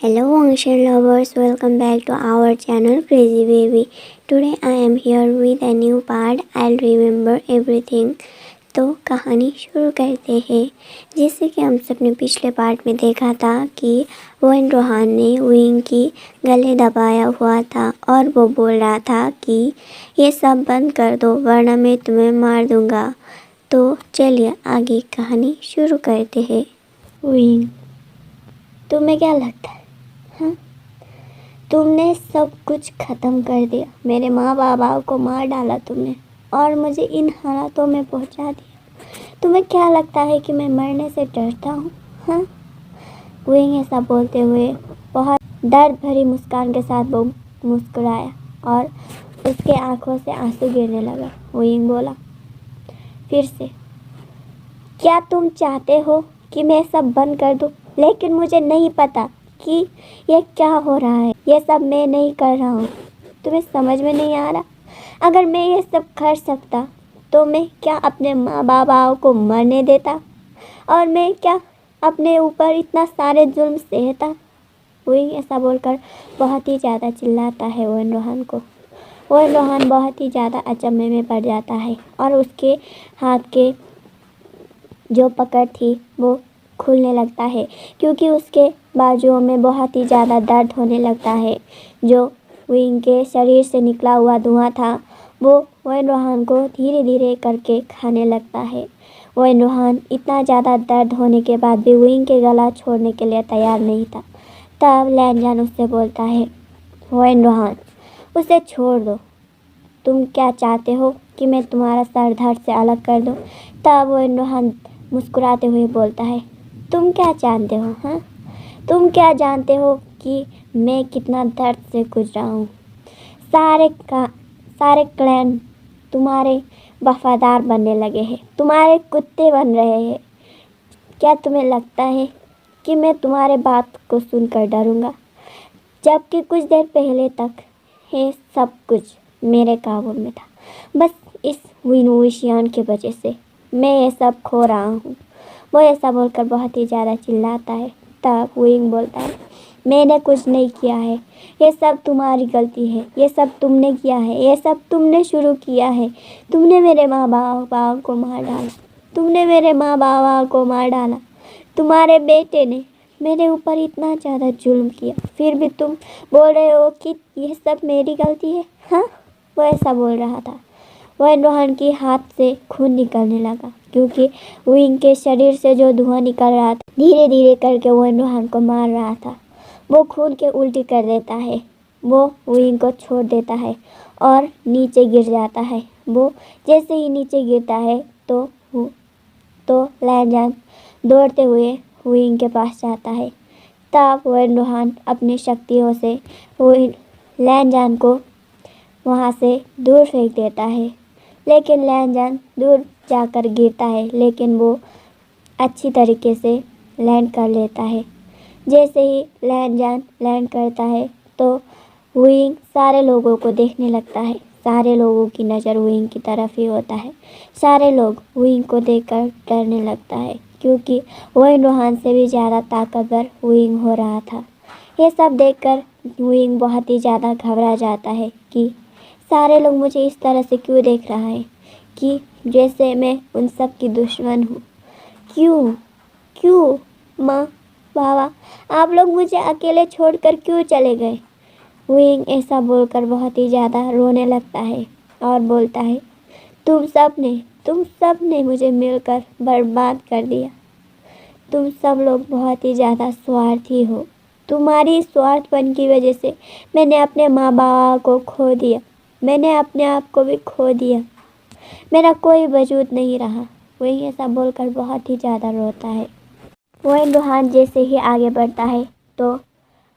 Hello ancient lovers, welcome back to our channel Crazy Baby. Today I am here with a new part. I'll remember everything. तो कहानी शुरू करते हैं। जैसे कि हम सब ने पिछले पार्ट में देखा था कि वैन रोहान ने विंग की गले दबाया हुआ था और वो बोल रहा था कि ये सब बंद कर दो वरना मैं तुम्हें मार दूंगा। तो चलिए आगे कहानी शुरू करते हैं। विंग, तुम्हें क्या लगता है? हाँ, तुमने सब कुछ ख़त्म कर दिया। मेरे माँ बाबा को मार डाला तुमने और मुझे इन हालातों में पहुँचा दिया। तुम्हें क्या लगता है कि मैं मरने से डरता हूँ? हाँ, विंग ऐसा बोलते हुए बहुत दर्द भरी मुस्कान के साथ वो मुस्कुराया और उसके आंखों से आंसू गिरने लगा। विंग बोला फिर से, क्या तुम चाहते हो कि मैं सब बंद कर दूँ? लेकिन मुझे नहीं पता कि ये क्या हो रहा है। ये सब मैं नहीं कर रहा हूँ। तुम्हें समझ में नहीं आ रहा? अगर मैं ये सब कर सकता तो मैं क्या अपने माँ बाबा को मरने देता? और मैं क्या अपने ऊपर इतना सारे जुल्म सहता? वही ऐसा बोलकर बहुत ही ज़्यादा चिल्लाता है वैन रोहान को। वैन रोहान बहुत ही ज़्यादा अचंभे में पड़ जाता है और उसके हाथ के जो पकड़ थी वो खुलने लगता है क्योंकि उसके बाजुओं में बहुत ही ज़्यादा दर्द होने लगता है। जो विंग के शरीर से निकला हुआ धुआं था वो वैन रोहान को धीरे धीरे करके खाने लगता है। वैन रोहान इतना ज़्यादा दर्द होने के बाद भी विंग के गला छोड़ने के लिए तैयार नहीं था। तब लैनजान उससे बोलता है, वैन रोहान, उसे छोड़ दो। तुम क्या चाहते हो कि मैं तुम्हारा सर धड़ से अलग कर दूँ? तब वैन रोहान मुस्कुराते हुए बोलता है, तुम क्या जानते हो? हाँ, तुम क्या जानते हो कि मैं कितना दर्द से गुजरा हूँ? सारे क्लैन तुम्हारे वफादार बनने लगे हैं, तुम्हारे कुत्ते बन रहे हैं। क्या तुम्हें लगता है कि मैं तुम्हारे बात को सुनकर डरूँगा? जबकि कुछ देर पहले तक ये सब कुछ मेरे काबू में था। बस इस विनोशियान की वजह से मैं ये सब खो रहा हूँ। वो ऐसा बोलकर बहुत ही ज़्यादा चिल्लाता है। तब विंग बोलता है, मैंने कुछ नहीं किया है। ये सब तुम्हारी गलती है। ये सब तुमने किया है। ये सब तुमने शुरू किया है। तुमने मेरे माँ बाबा को मार डाला। तुमने मेरे माँ बाबा को मार डाला। तुम्हारे बेटे ने मेरे ऊपर इतना ज़्यादा जुल्म किया, फिर भी तुम बोल रहे हो कि ये सब मेरी गलती है। हाँ, वो ऐसा बोल रहा था। वैन रोहान के हाथ से खून निकलने लगा क्योंकि विंग के शरीर से जो धुआं निकल रहा था धीरे धीरे करके वैन रोहान को मार रहा था। वो खून के उल्टी कर देता है। वो विंग को छोड़ देता है और नीचे गिर जाता है। वो जैसे ही नीचे गिरता है तो लैनजान दौड़ते हुए विंग के पास जाता है। तब वैन रोहान अपनी शक्तियों से लैनजान को वहाँ से दूर फेंक देता है। लेकिन लैनजान दूर जाकर गिरता है, लेकिन वो अच्छी तरीके से लैंड कर लेता है। जैसे ही लैनजान लैंड करता है तो विंग सारे लोगों को देखने लगता है। सारे लोगों की नज़र विंग की तरफ ही होता है। सारे लोग विंग को देखकर डरने लगता है क्योंकि वैन रोहान से भी ज़्यादा ताकतवर विंग हो रहा था। ये सब देखकर विंग बहुत ही ज़्यादा घबरा जाता है कि सारे लोग मुझे इस तरह से क्यों देख रहा है कि जैसे मैं उन सब की दुश्मन हूँ। क्यों माँ बाबा, आप लोग मुझे अकेले छोड़कर क्यों चले गए? विंग ऐसा बोलकर बहुत ही ज़्यादा रोने लगता है और बोलता है, तुम सब ने मुझे मिलकर बर्बाद कर दिया। तुम सब लोग बहुत ही ज़्यादा स्वार्थी हो। तुम्हारी स्वार्थपन की वजह से मैंने अपने माँ बाबा को खो दिया। मैंने अपने आप को भी खो दिया। मेरा कोई वजूद नहीं रहा। वही ऐसा बोलकर बहुत ही ज़्यादा रोता है। वैन रोहान जैसे ही आगे बढ़ता है तो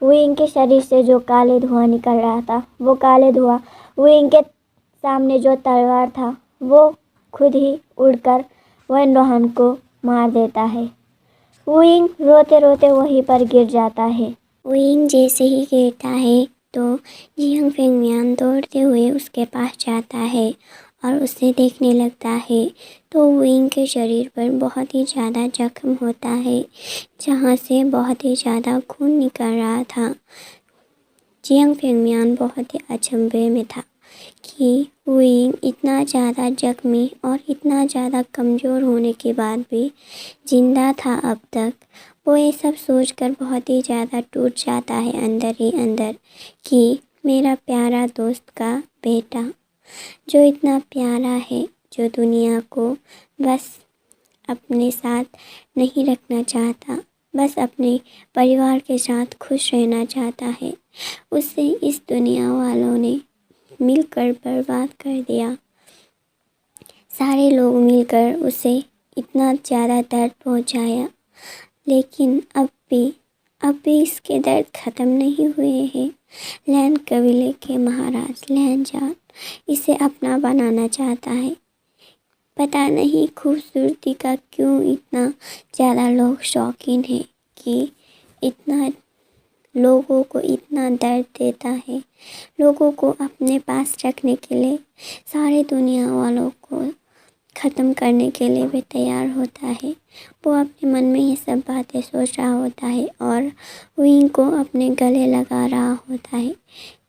विंग के शरीर से जो काले धुआं निकल रहा था वो काले धुआं विंग के सामने जो तलवार था वो खुद ही उड़कर वैन रोहान को मार देता है। विंग रोते रोते वहीं पर गिर जाता है। विंग जैसे ही गिरता है तो जियांग फेंगमियान दौड़ते हुए उसके पास जाता है और उसे देखने लगता है तो विंग के शरीर पर बहुत ही ज़्यादा जख्म होता है, जहाँ से बहुत ही ज़्यादा खून निकल रहा था। जियांग फेंगमियान बहुत ही अचंभे में था कि विंग इतना ज़्यादा जख्मी और इतना ज़्यादा कमज़ोर होने के बाद भी जिंदा था अब तक। वो ये सब सोचकर बहुत ही ज़्यादा टूट जाता है अंदर ही अंदर कि मेरा प्यारा दोस्त का बेटा जो इतना प्यारा है, जो दुनिया को बस अपने साथ नहीं रखना चाहता, बस अपने परिवार के साथ खुश रहना चाहता है, उसे इस दुनिया वालों ने मिलकर बर्बाद कर दिया। सारे लोग मिलकर उसे इतना ज़्यादा दर्द पहुंचाया, लेकिन अब भी इसके दर्द ख़त्म नहीं हुए हैं। लैन कबीले के महाराज लैनजान इसे अपना बनाना चाहता है। पता नहीं खूबसूरती का क्यों इतना ज़्यादा लोग शौकीन हैं कि इतना लोगों को इतना दर्द देता है। लोगों को अपने पास रखने के लिए, सारे दुनिया वालों को ख़त्म करने के लिए भी तैयार होता है। वो अपने मन में ये सब बातें सोच रहा होता है और विंग को अपने गले लगा रहा होता है।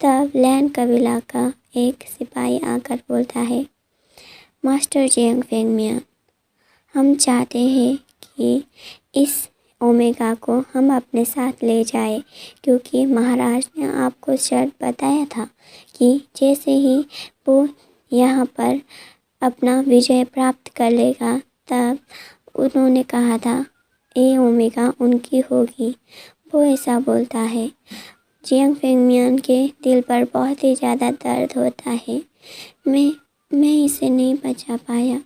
तब लैन कबीला का एक सिपाही आकर बोलता है, मास्टर जियांग फेंगमियान, हम चाहते हैं कि इस ओमेगा को हम अपने साथ ले जाए, क्योंकि महाराज ने आपको शर्त बताया था कि जैसे ही वो यहाँ पर अपना विजय प्राप्त कर लेगा, तब उन्होंने कहा था ये ओमेगा उनकी होगी। वो ऐसा बोलता है। जियांग फेंगमियान के दिल पर बहुत ही ज़्यादा दर्द होता है। मैं इसे नहीं बचा पाया,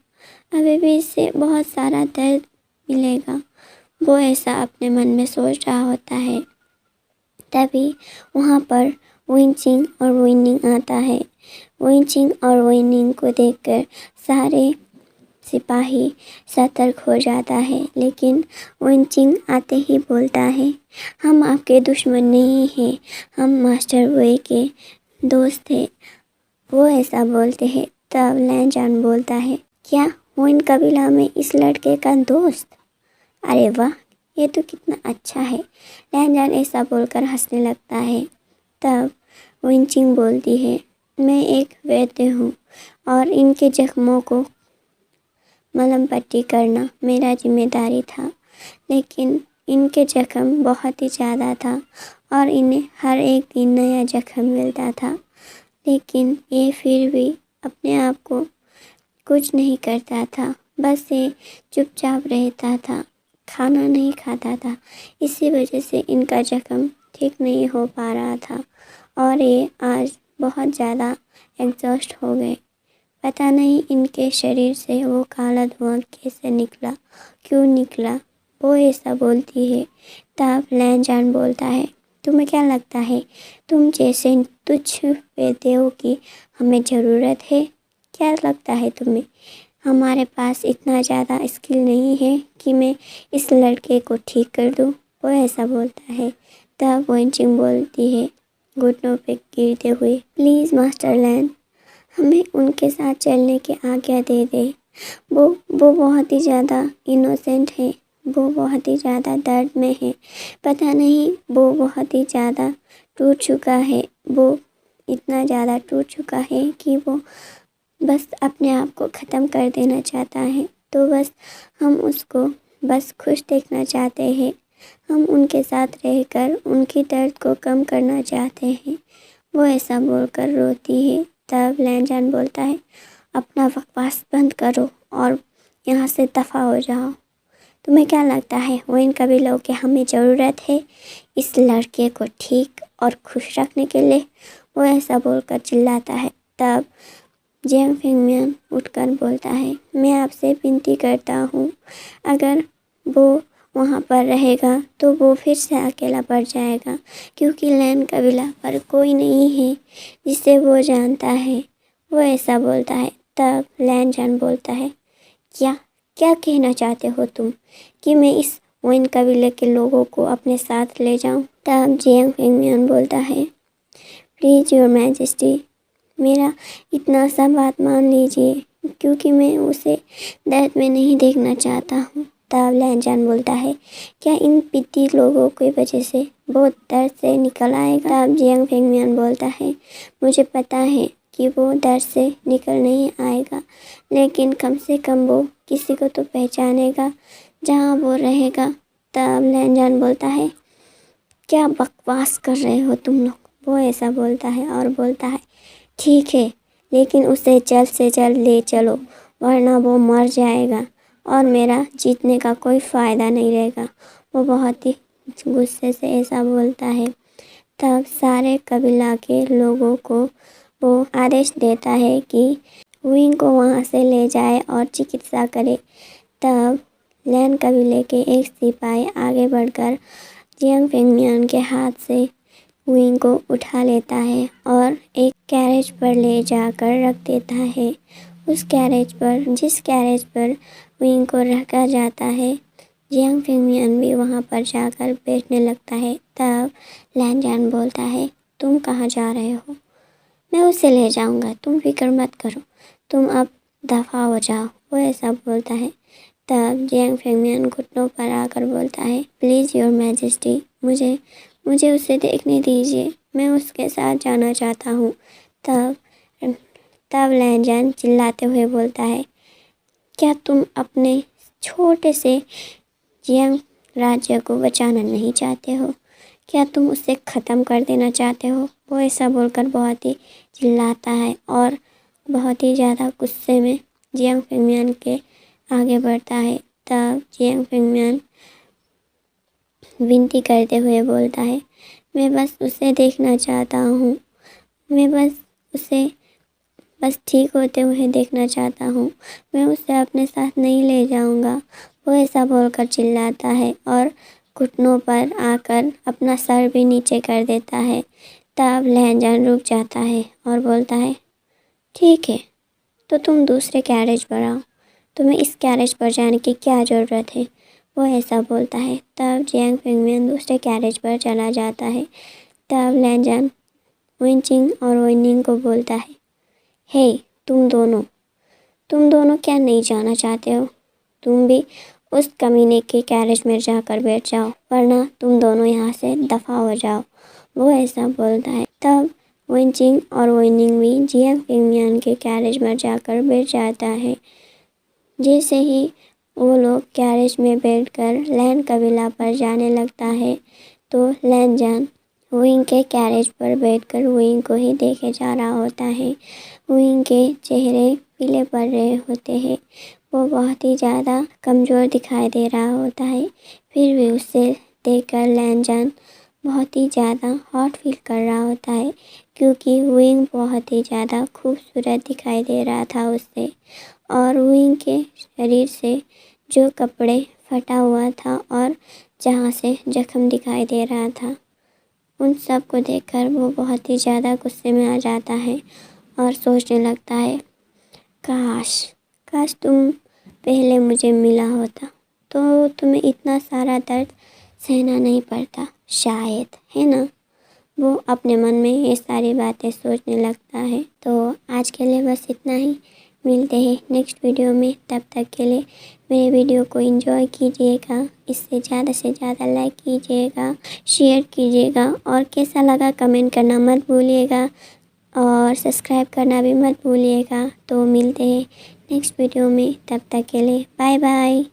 अभी भी इससे बहुत सारा दर्द मिलेगा। वो ऐसा अपने मन में सोच रहा होता है। तभी वहाँ पर विंचिंग और विनिंग आता है। विंचिंग और विनिंग को देखकर सारे सिपाही सतर्क हो जाता है, लेकिन विंचिंग आते ही बोलता है, हम आपके दुश्मन नहीं हैं, हम मास्टर वे के दोस्त हैं। वो ऐसा बोलते हैं। तब लैनजान बोलता है, क्या विन कबीला में इस लड़के का दोस्त? अरे वाह, ये तो कितना अच्छा है। लैनजान ऐसा बोलकर हंसने लगता है। तब विंचिंग बोलती है, मैं एक वैद्य हूँ और इनके जख्मों को मलहम पट्टी करना मेरा जिम्मेदारी था, लेकिन इनके जख्म बहुत ही ज़्यादा था और इन्हें हर एक दिन नया जख्म मिलता था, लेकिन ये फिर भी अपने आप को कुछ नहीं करता था। बस ये चुपचाप रहता था, खाना नहीं खाता था। इसी वजह से इनका जख्म ठीक नहीं हो पा रहा था और ये आज बहुत ज़्यादा एग्जॉस्ट हो गए। पता नहीं इनके शरीर से वो काला धुआं कैसे निकला, क्यों निकला। वो ऐसा बोलती है। तब लैनजान बोलता है, तुम्हें क्या लगता है तुम जैसे तुच्छ वैद्यों की हमें ज़रूरत है? क्या लगता है तुम्हें हमारे पास इतना ज़्यादा स्किल नहीं है कि मैं इस लड़के को ठीक कर दूँ? वो ऐसा बोलता है। तब विंचिंग बोलती है घुटनों पे गिरते हुए, प्लीज़ मास्टर लैन, हमें उनके साथ चलने की आज्ञा दे दे। वो बहुत ही ज़्यादा इनोसेंट है, वो बहुत ही ज़्यादा दर्द में है। पता नहीं वो बहुत ही ज़्यादा टूट चुका है। वो इतना ज़्यादा टूट चुका है कि वो बस अपने आप को ख़त्म कर देना चाहता है। तो बस हम उसको बस खुश देखना चाहते हैं। हम उनके साथ रहकर उनकी दर्द को कम करना चाहते हैं। वो ऐसा बोलकर रोती है। तब लैनजान बोलता है, अपना बकवास बंद करो और यहाँ से दफ़ा हो जाओ। तुम्हें क्या लगता है विन कबीलों की हमें ज़रूरत है इस लड़के को ठीक और खुश रखने के लिए? वो ऐसा बोलकर चिल्लाता है। तब जियांग फेंगमियान उठकर बोलता है, मैं आपसे विनती करता हूँ, अगर वो वहाँ पर रहेगा तो वो फिर से अकेला पड़ जाएगा, क्योंकि लैन कबीला पर कोई नहीं है जिसे वो जानता है। वो ऐसा बोलता है। तब लैनजान बोलता है, क्या क्या कहना चाहते हो तुम कि मैं इस विन कबीले के लोगों को अपने साथ ले जाऊं? तब जियांग फेंगमियान बोलता है, प्लीज़ योर मैजेस्टी, मेरा इतना सा बात मान लीजिए, क्योंकि मैं उसे दर्द में नहीं देखना चाहता हूँ। तब लहनजान बोलता है, क्या इन पिटी लोगों की वजह से बहुत दर्द से निकल आएगा? तब जियांग फेंगमियान बोलता है, मुझे पता है कि वो दर्द से निकल नहीं आएगा, लेकिन कम से कम वो किसी को तो पहचानेगा जहाँ वो रहेगा। तब लहनजान बोलता है, क्या बकवास कर रहे हो तुम लोग? वो ऐसा बोलता है और बोलता है, ठीक है, लेकिन उसे जल्द से जल्द ले चलो, वरना वो मर जाएगा और मेरा जीतने का कोई फ़ायदा नहीं रहेगा। वो बहुत ही गुस्से से ऐसा बोलता है। तब सारे कबीला के लोगों को वो आदेश देता है कि विंग को वहाँ से ले जाए और चिकित्सा करे। तब लैन कबीले के एक सिपाही आगे बढ़कर जियांग फेंगमियान के हाथ से विंग को उठा लेता है और एक कैरेज पर ले जाकर रख देता है। जिस कैरेज पर विंग को रखा जाता है, जियांग फेंगमियान भी वहाँ पर जाकर बैठने लगता है। तब लहनजान बोलता है, तुम कहाँ जा रहे हो? मैं उसे ले जाऊँगा, तुम फिक्र मत करो, तुम अब दफ़ा हो जाओ। वो ऐसा बोलता है। तब जियांग फेंगमियान घुटनों पर आकर बोलता है, प्लीज़ योर मैजेस्टी, मुझे उसे देखने दीजिए, मैं उसके साथ जाना चाहता हूँ। तब लहनजान चिल्लाते हुए बोलता है, क्या तुम अपने छोटे से जियांग राज्य को बचाना नहीं चाहते हो? क्या तुम उसे ख़त्म कर देना चाहते हो? वो ऐसा बोलकर बहुत ही चिल्लाता है और बहुत ही ज़्यादा गुस्से में जियांग फेंगमियान के आगे बढ़ता है। तब जियांग फेंगमियान विनती करते हुए बोलता है, मैं बस उसे देखना चाहता हूँ, मैं बस उसे ठीक होते हुए देखना चाहता हूँ, मैं उसे अपने साथ नहीं ले जाऊँगा। वो ऐसा बोलकर चिल्लाता है और घुटनों पर आकर अपना सर भी नीचे कर देता है। तब लहनजान रुक जाता है और बोलता है, ठीक है, तो तुम दूसरे कैरेज पर आओ, तुम्हें इस कैरेज पर जाने की क्या ज़रूरत है? वो ऐसा बोलता है। तब जियांग फेंगमियान दूसरे कैरेज पर चला जाता है। तब लहनजान विंचिंग और विनिंग को बोलता है, हे तुम दोनों क्या नहीं जाना चाहते हो? तुम भी उस कमीने के कैरेज में जाकर बैठ जाओ, वरना तुम दोनों यहाँ से दफ़ा हो जाओ। वो ऐसा बोलता है। तब विंचिंग और विनिंग भी जियांग फेंगमियान के कैरेज में जाकर बैठ जाता है। जैसे ही वो लोग कैरेज में बैठकर लैन कबीला पर जाने लगता है, तो लहनजान विंग के कैरेज पर बैठकर विंग को ही देखे जा रहा होता है। विंग के चेहरे पीले पड़ रहे होते हैं, वो बहुत ही ज़्यादा कमज़ोर दिखाई दे रहा होता है। फिर भी उसे देखकर लहनजान बहुत ही ज़्यादा हॉट फील कर रहा होता है, क्योंकि विंग बहुत ही ज़्यादा खूबसूरत दिखाई दे रहा था उससे। और विंग के शरीर से जो कपड़े फटा हुआ था और जहाँ से जख्म दिखाई दे रहा था, उन सब को देखकर वो बहुत ही ज़्यादा गुस्से में आ जाता है और सोचने लगता है, काश तुम पहले मुझे मिला होता तो तुम्हें इतना सारा दर्द सहना नहीं पड़ता शायद, है ना? वो अपने मन में ये सारी बातें सोचने लगता है। तो आज के लिए बस इतना ही, मिलते हैं नेक्स्ट वीडियो में। तब तक के लिए मेरे वीडियो को एंजॉय कीजिएगा, इससे ज़्यादा से ज़्यादा लाइक कीजिएगा, शेयर कीजिएगा और कैसा लगा कमेंट करना मत भूलिएगा और सब्सक्राइब करना भी मत भूलिएगा। तो मिलते हैं नेक्स्ट वीडियो में, तब तक के लिए बाय बाय।